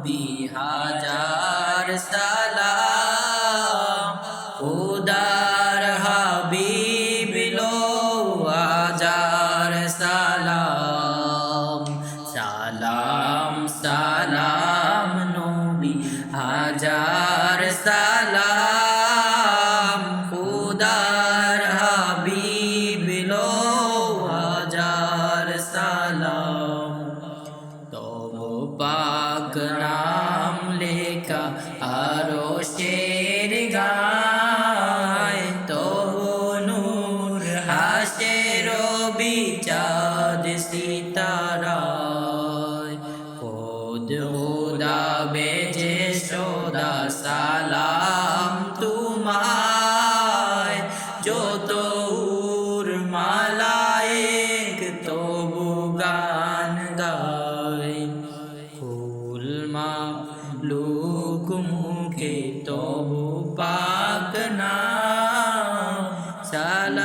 নবী হাজার সালাম, খুদার হাবিব লো হাজার সালাম। সালাম সালাম নবী হাজার সালাম, খুদার হাবিব লো হাজার সালাম। তবু পাক নাম লেখা আরশের গায়, তবু নূর হাসে রবি চাঁদ সিতারায়। খোদ খুদা বেজে সদা সালাম তোমায়, যত উর মালায়েক তবু গান গায়। ফুল মাখলুক মুখে তবু পাক নাম সালাম।